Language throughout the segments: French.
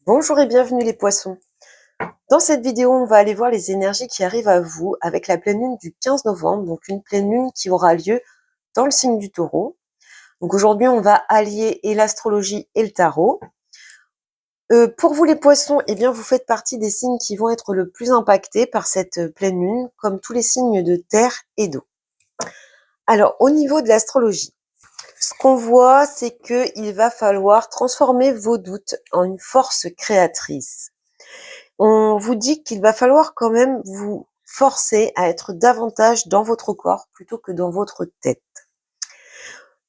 Bonjour et bienvenue les poissons. Dans cette vidéo, on va aller voir les énergies qui arrivent à vous avec la pleine lune du 15 novembre, donc une pleine lune qui aura lieu dans le signe du Taureau. Donc aujourd'hui, on va allier et l'astrologie et le tarot. Pour vous les poissons, eh bien vous faites partie des signes qui vont être le plus impactés par cette pleine lune, comme tous les signes de terre et d'eau. Alors au niveau de l'astrologie, ce qu'on voit, c'est qu'il va falloir transformer vos doutes en une force créatrice. On vous dit qu'il va falloir quand même vous forcer à être davantage dans votre corps plutôt que dans votre tête.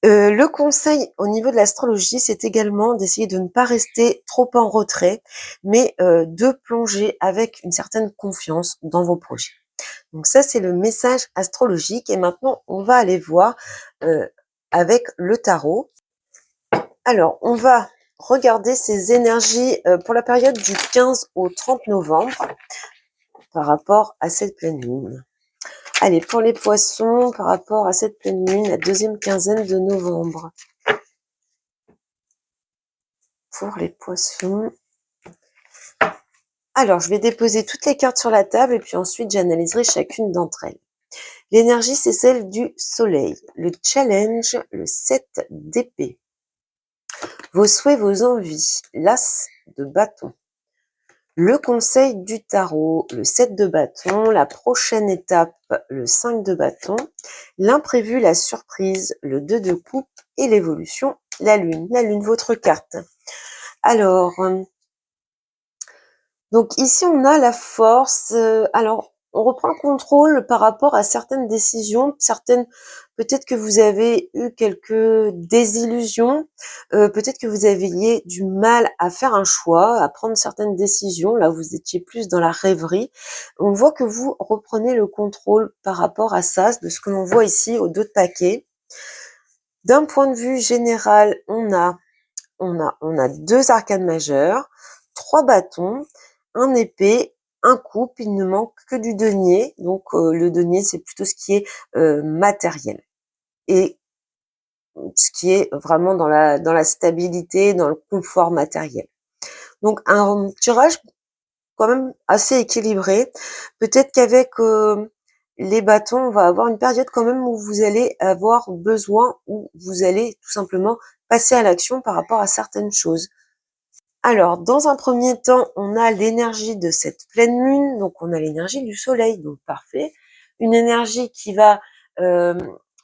Le conseil au niveau de l'astrologie, c'est également d'essayer de ne pas rester trop en retrait, mais de plonger avec une certaine confiance dans vos projets. Donc ça, c'est le message astrologique. Et maintenant, on va aller voir avec le tarot. Alors, on va regarder ces énergies pour la période du 15 au 30 novembre. Par rapport à cette pleine lune. Allez, pour les poissons, par rapport à cette pleine lune, la deuxième quinzaine de novembre. Pour les poissons. Alors, je vais déposer toutes les cartes sur la table et puis ensuite j'analyserai chacune d'entre elles. L'énergie, c'est celle du soleil. Le challenge, le 7 d'épée. Vos souhaits, vos envies. L'as de bâton. Le conseil du tarot, le 7 de bâton, la prochaine étape, le 5 de bâton, l'imprévu, la surprise, le 2 de coupe et l'évolution, la lune, votre carte. Alors, donc ici on a la force, alors on reprend le contrôle par rapport à certaines décisions, peut-être que vous avez eu quelques désillusions, peut-être que vous aviez du mal à faire un choix, à prendre certaines décisions, là vous étiez plus dans la rêverie. On voit que vous reprenez le contrôle par rapport à ça, de ce que l'on voit ici au dos de paquet. D'un point de vue général, on a 2 arcanes majeures, 3 bâtons, un épée, un coupe, il ne manque que du denier. Donc le denier, c'est plutôt ce qui est matériel. Et ce qui est vraiment dans la stabilité, dans le confort matériel. Donc un tirage quand même assez équilibré. Peut-être qu'avec les bâtons, on va avoir une période quand même où vous allez avoir besoin, où vous allez tout simplement passer à l'action par rapport à certaines choses. Alors, dans un premier temps, on a l'énergie de cette pleine lune, donc on a l'énergie du soleil, donc parfait. Une énergie qui va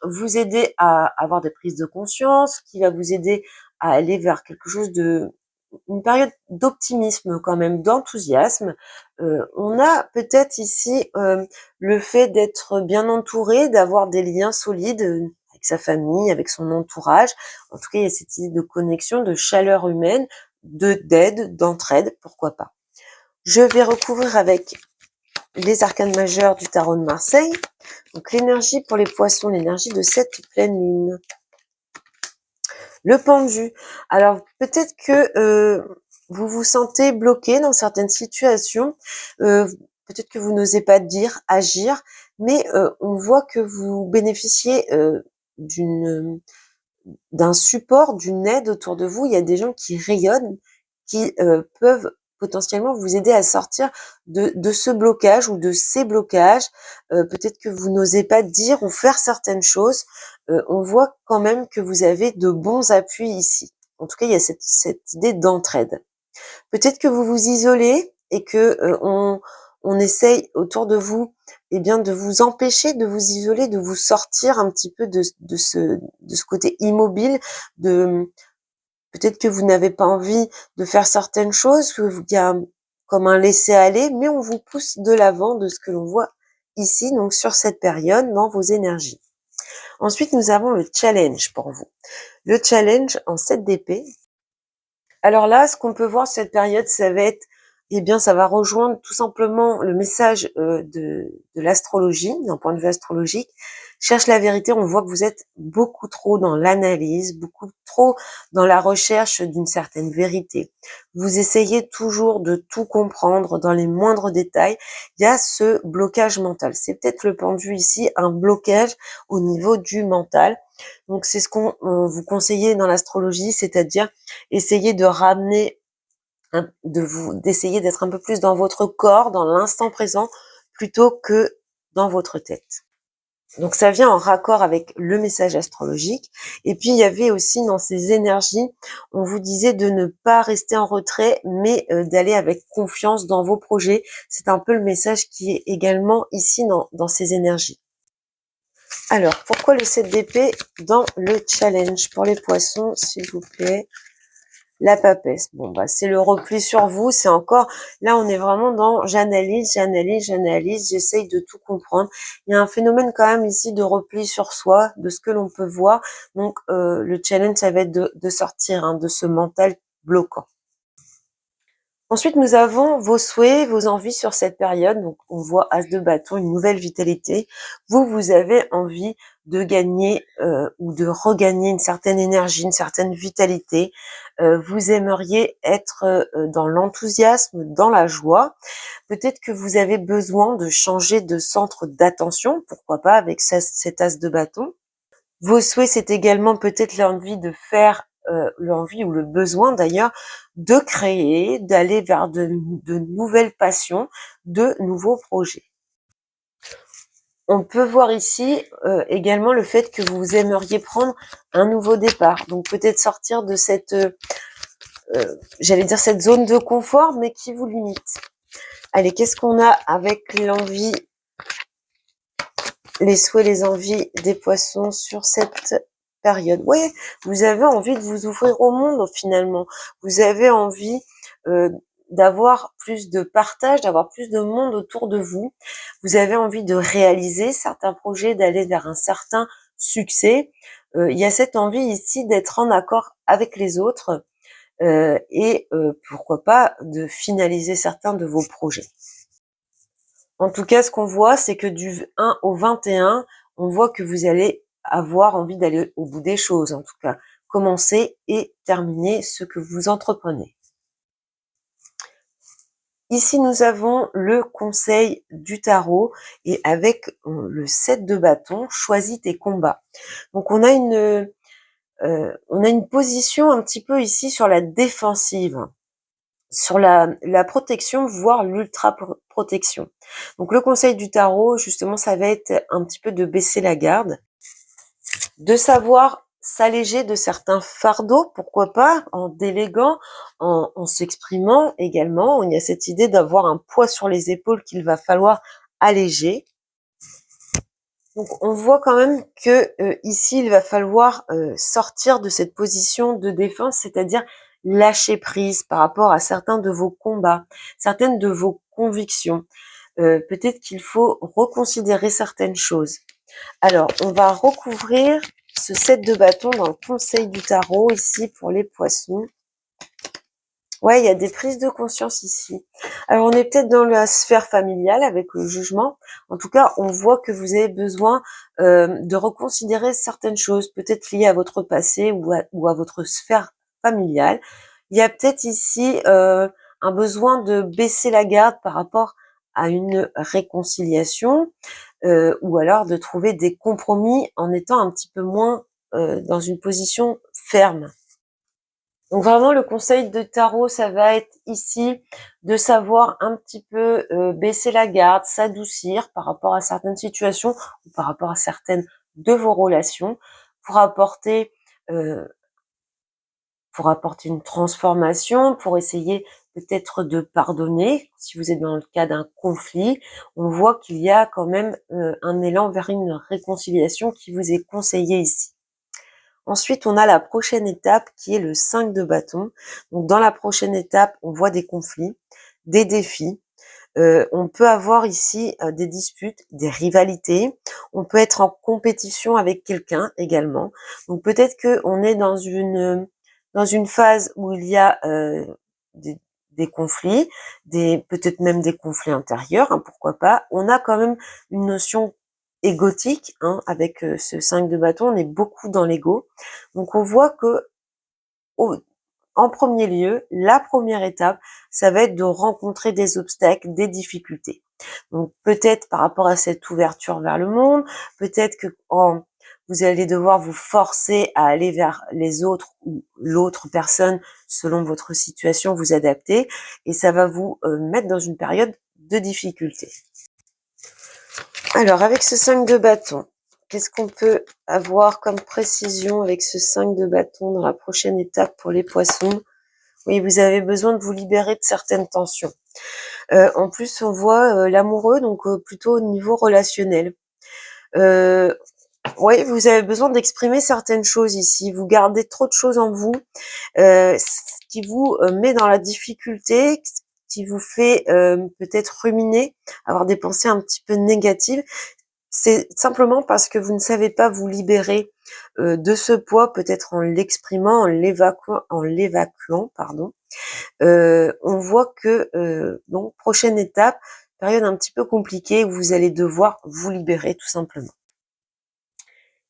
vous aider à avoir des prises de conscience, qui va vous aider à aller vers quelque chose une période d'optimisme quand même, d'enthousiasme. On a peut-être ici le fait d'être bien entouré, d'avoir des liens solides avec sa famille, avec son entourage. En tout cas, il y a cette idée de connexion, de chaleur humaine, d'aide, d'entraide, pourquoi pas. Je vais recouvrir avec les arcanes majeures du tarot de Marseille. Donc l'énergie pour les poissons, l'énergie de cette pleine lune. Le pendu. Alors peut-être que vous vous sentez bloqué dans certaines situations. Peut-être que vous n'osez pas dire, agir, mais on voit que vous bénéficiez d'un support, d'une aide autour de vous. Il y a des gens qui rayonnent, qui peuvent potentiellement vous aider à sortir de ce blocage ou de ces blocages. Peut-être que vous n'osez pas dire ou faire certaines choses. On voit quand même que vous avez de bons appuis ici. En tout cas, il y a cette idée d'entraide. Peut-être que vous vous isolez et que on essaye autour de vous, eh bien, de vous empêcher de vous isoler, de vous sortir un petit peu de ce côté immobile, peut-être que vous n'avez pas envie de faire certaines choses, qu'il y a comme un laisser-aller, mais on vous pousse de l'avant de ce que l'on voit ici, donc sur cette période, dans vos énergies. Ensuite, nous avons le challenge pour vous. Le challenge en 7 d'épée. Alors là, ce qu'on peut voir cette période, ça va être, eh bien, ça va rejoindre tout simplement le message de l'astrologie, d'un point de vue astrologique. Cherche la vérité, on voit que vous êtes beaucoup trop dans l'analyse, beaucoup trop dans la recherche d'une certaine vérité. Vous essayez toujours de tout comprendre dans les moindres détails. Il y a ce blocage mental. C'est peut-être le pendu ici, un blocage au niveau du mental. Donc c'est ce qu'on vous conseillait dans l'astrologie, c'est-à-dire essayer de ramener d'essayer d'être un peu plus dans votre corps, dans l'instant présent, plutôt que dans votre tête. Donc ça vient en raccord avec le message astrologique. Et puis il y avait aussi dans ces énergies, on vous disait de ne pas rester en retrait, mais d'aller avec confiance dans vos projets. C'est un peu le message qui est également ici dans ces énergies. Alors, pourquoi le 7 d'épée dans le challenge pour les poissons, s'il vous plaît? La papesse. Bon, bah, c'est le repli sur vous. C'est encore, là, on est vraiment dans j'analyse, j'essaye de tout comprendre. Il y a un phénomène quand même ici de repli sur soi, de ce que l'on peut voir. Donc, le challenge, ça va être de sortir de ce mental bloquant. Ensuite, nous avons vos souhaits, vos envies sur cette période. Donc, on voit As de bâton, une nouvelle vitalité. Vous avez envie de gagner ou de regagner une certaine énergie, une certaine vitalité. Vous aimeriez être dans l'enthousiasme, dans la joie. Peut-être que vous avez besoin de changer de centre d'attention. Pourquoi pas avec cet As de bâton. Vos souhaits, c'est également peut-être l'envie de faire, l'envie ou le besoin d'ailleurs, de créer, d'aller vers de nouvelles passions, de nouveaux projets. On peut voir ici également le fait que vous aimeriez prendre un nouveau départ. Donc peut-être sortir de cette, j'allais dire cette zone de confort, mais qui vous limite. Allez, qu'est-ce qu'on a avec l'envie, les souhaits, les envies des poissons sur cette période? Ouais, vous avez envie de vous ouvrir au monde finalement. Vous avez envie d'avoir plus de partage, d'avoir plus de monde autour de vous. Vous avez envie de réaliser certains projets, d'aller vers un certain succès. Il y a cette envie ici d'être en accord avec les autres et pourquoi pas de finaliser certains de vos projets. En tout cas, ce qu'on voit, c'est que du 1 au 21, on voit que vous allez avoir envie d'aller au bout des choses, en tout cas, commencer et terminer ce que vous entreprenez. Ici, nous avons le conseil du tarot et avec le 7 de bâton, choisis tes combats. Donc, on a une position un petit peu ici sur la défensive, sur la protection, voire l'ultra-protection. Donc le conseil du tarot, justement, ça va être un petit peu de baisser la garde, de savoir s'alléger de certains fardeaux, pourquoi pas, en déléguant, en s'exprimant également. Il y a cette idée d'avoir un poids sur les épaules qu'il va falloir alléger. Donc on voit quand même que ici, il va falloir sortir de cette position de défense, c'est-à-dire lâcher prise par rapport à certains de vos combats, certaines de vos convictions. Peut-être qu'il faut reconsidérer certaines choses. Alors, on va recouvrir ce 7 de bâton dans le conseil du tarot ici pour les poissons. Ouais, il y a des prises de conscience ici. Alors, on est peut-être dans la sphère familiale avec le jugement. En tout cas, on voit que vous avez besoin de reconsidérer certaines choses, peut-être liées à votre passé ou à votre sphère familiale. Il y a peut-être ici un besoin de baisser la garde par rapport à une réconciliation ou alors de trouver des compromis en étant un petit peu moins dans une position ferme. Donc vraiment, le conseil de tarot, ça va être ici de savoir un petit peu baisser la garde, s'adoucir par rapport à certaines situations ou par rapport à certaines de vos relations pour apporter euh, une transformation, pour essayer peut-être de pardonner. Si vous êtes dans le cas d'un conflit, on voit qu'il y a quand même un élan vers une réconciliation qui vous est conseillé ici. Ensuite, on a la prochaine étape qui est le 5 de bâton. Donc, dans la prochaine étape, on voit des conflits, des défis. On peut avoir ici des disputes, des rivalités. On peut être en compétition avec quelqu'un également. Donc, peut-être qu'on est dans une phase où il y a des conflits, peut-être même des conflits intérieurs, pourquoi pas. On a quand même une notion égotique, avec ce 5 de bâton, on est beaucoup dans l'ego. Donc on voit que en premier lieu, la première étape, ça va être de rencontrer des obstacles, des difficultés. Donc peut-être par rapport à cette ouverture vers le monde, peut-être que vous allez devoir vous forcer à aller vers les autres ou l'autre personne selon votre situation, vous adapter, et ça va vous mettre dans une période de difficulté. Alors, avec ce 5 de bâton, qu'est-ce qu'on peut avoir comme précision avec ce 5 de bâton dans la prochaine étape pour les poissons? Oui, vous avez besoin de vous libérer de certaines tensions. En plus, on voit l'amoureux, donc plutôt au niveau relationnel. Oui, vous avez besoin d'exprimer certaines choses ici. Vous gardez trop de choses en vous, ce qui vous met dans la difficulté, qui vous fait peut-être ruminer, avoir des pensées un petit peu négatives. C'est simplement parce que vous ne savez pas vous libérer de ce poids, peut-être en l'exprimant, en l'évacuant, pardon. On voit que donc prochaine étape, période un petit peu compliquée où vous allez devoir vous libérer tout simplement.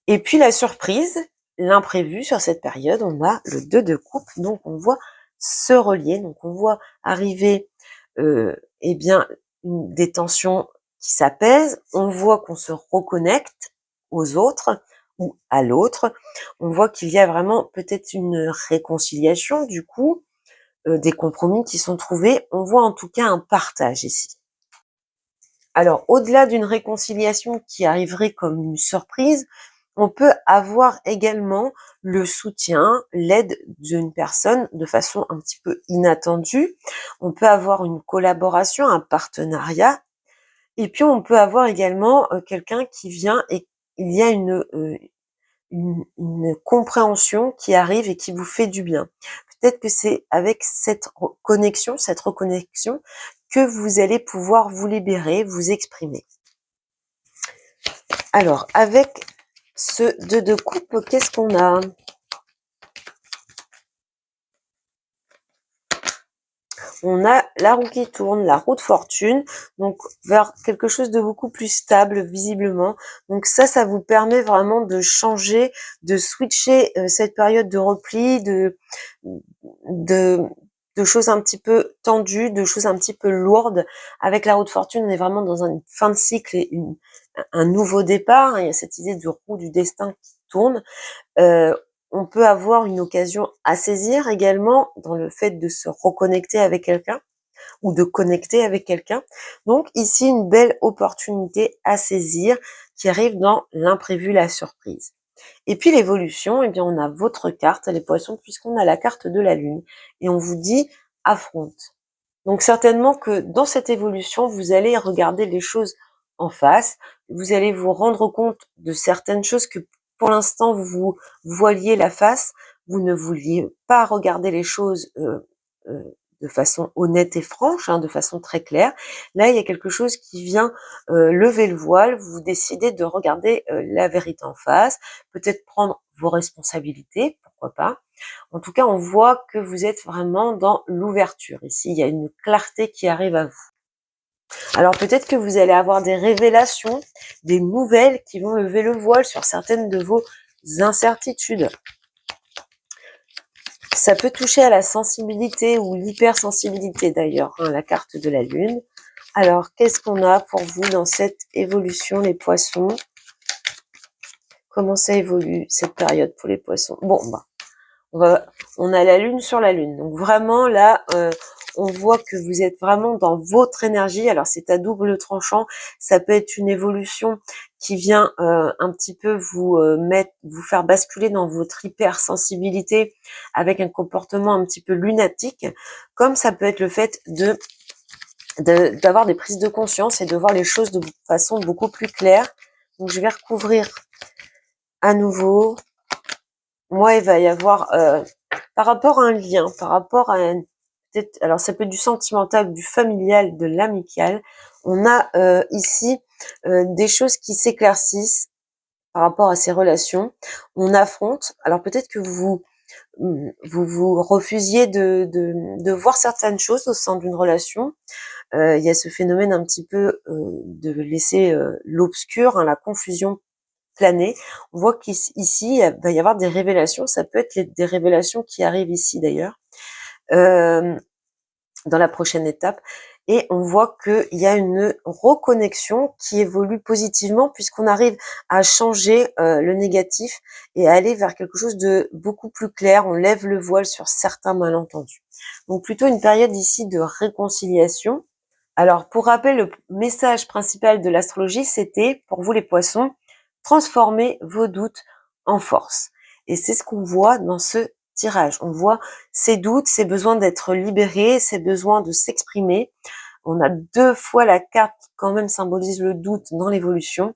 Et puis la surprise, l'imprévu sur cette période, on a le 2 de coupe, donc on voit se relier, donc on voit arriver eh bien des tensions qui s'apaisent, on voit qu'on se reconnecte aux autres ou à l'autre, on voit qu'il y a vraiment peut-être une réconciliation du coup, des compromis qui sont trouvés, on voit en tout cas un partage ici. Alors au-delà d'une réconciliation qui arriverait comme une surprise, on peut avoir également le soutien, l'aide d'une personne de façon un petit peu inattendue. On peut avoir une collaboration, un partenariat. Et puis, on peut avoir également quelqu'un qui vient et il y a une compréhension qui arrive et qui vous fait du bien. Peut-être que c'est avec cette reconnexion, que vous allez pouvoir vous libérer, vous exprimer. Alors, avec ce 2 de coupe, qu'est-ce qu'on a? On a la roue qui tourne, la roue de fortune, donc vers quelque chose de beaucoup plus stable visiblement. Donc ça vous permet vraiment de changer, de switcher cette période de repli, de, de choses un petit peu tendues, de choses un petit peu lourdes. Avec la roue de fortune, on est vraiment dans une fin de cycle et un nouveau départ. Il y a cette idée de roue du destin qui tourne. On peut avoir une occasion à saisir également dans le fait de se reconnecter avec quelqu'un ou de connecter avec quelqu'un. Donc ici, une belle opportunité à saisir qui arrive dans l'imprévu, la surprise. Et puis l'évolution, eh bien on a votre carte, les poissons, puisqu'on a la carte de la lune. Et on vous dit affronte. Donc certainement que dans cette évolution, vous allez regarder les choses en face, vous allez vous rendre compte de certaines choses que pour l'instant vous voiliez la face, vous ne vouliez pas regarder les choses euh, de façon honnête et franche, de façon très claire. Là, il y a quelque chose qui vient lever le voile, vous décidez de regarder la vérité en face, peut-être prendre vos responsabilités, pourquoi pas. En tout cas, on voit que vous êtes vraiment dans l'ouverture. Ici, il y a une clarté qui arrive à vous. Alors peut-être que vous allez avoir des révélations, des nouvelles qui vont lever le voile sur certaines de vos incertitudes. Ça peut toucher à la sensibilité ou l'hypersensibilité d'ailleurs, la carte de la lune. Alors, qu'est-ce qu'on a pour vous dans cette évolution, les poissons? Comment ça évolue cette période pour les poissons? Bon, on a la lune sur la lune. Donc vraiment là, on voit que vous êtes vraiment dans votre énergie. Alors c'est à double tranchant. Ça peut être une évolution qui vient un petit peu vous faire basculer dans votre hypersensibilité avec un comportement un petit peu lunatique, comme ça peut être le fait d'avoir des prises de conscience et de voir les choses de façon beaucoup plus claire. Donc je vais recouvrir à nouveau. Moi, il va y avoir, par rapport à un lien, par rapport à peut-être, alors ça peut être du sentimental, du familial, de l'amical. On a ici des choses qui s'éclaircissent par rapport à ces relations. On affronte. Alors peut-être que vous refusiez de voir certaines choses au sein d'une relation. Il y a ce phénomène un petit peu de laisser l'obscur, la confusion planer. On voit qu'ici, il va y avoir des révélations. Ça peut être des révélations qui arrivent ici d'ailleurs. dans la prochaine étape. Et on voit qu'il y a une reconnexion qui évolue positivement puisqu'on arrive à changer le négatif et à aller vers quelque chose de beaucoup plus clair. On lève le voile sur certains malentendus. Donc plutôt une période ici de réconciliation. Alors pour rappel, le message principal de l'astrologie, c'était, pour vous les poissons, transformer vos doutes en force. Et c'est ce qu'on voit dans ce tirage. On voit ces doutes, ces besoins d'être libérés, ces besoins de s'exprimer. On a 2 fois la carte qui quand même symbolise le doute dans l'évolution.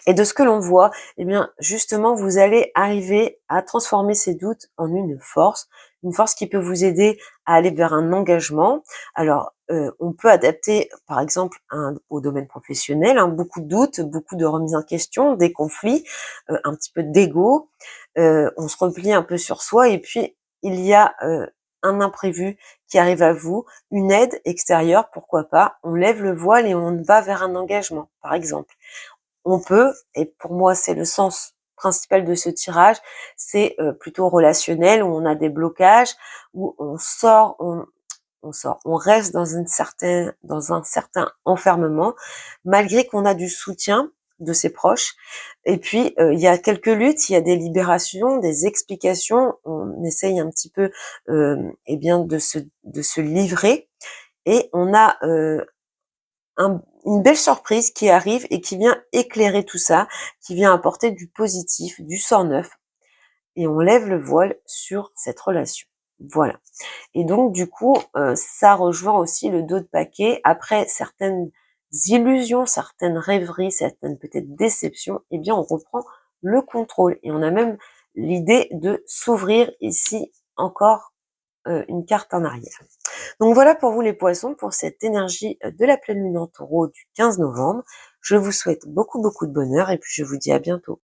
Et de ce que l'on voit, eh bien, justement, vous allez arriver à transformer ces doutes en une force qui peut vous aider à aller vers un engagement. Alors, on peut adapter, par exemple, au domaine professionnel, hein, beaucoup de doutes, beaucoup de remises en question, des conflits, un petit peu d'ego. On se replie un peu sur soi et puis il y a un imprévu qui arrive à vous, une aide extérieure, pourquoi pas. On lève le voile et on va vers un engagement, par exemple. On peut, et pour moi c'est le sens principal de ce tirage, c'est plutôt relationnel, où on a des blocages, où on reste dans un certain enfermement, malgré qu'on a du soutien de ses proches. Et puis il y a quelques luttes, il y a des libérations, des explications. On essaye un petit peu, eh bien, de se livrer, et on a une belle surprise qui arrive et qui vient éclairer tout ça, qui vient apporter du positif, du sang neuf, et on lève le voile sur cette relation. Voilà. Et donc du coup, ça rejoint aussi le dos de paquet. Après certaines illusions, certaines rêveries, certaines peut-être déceptions, eh bien on reprend le contrôle et on a même l'idée de s'ouvrir ici encore une carte en arrière. Donc voilà pour vous les poissons, pour cette énergie de la pleine lune en taureau du 15 novembre. Je vous souhaite beaucoup de bonheur et puis je vous dis à bientôt.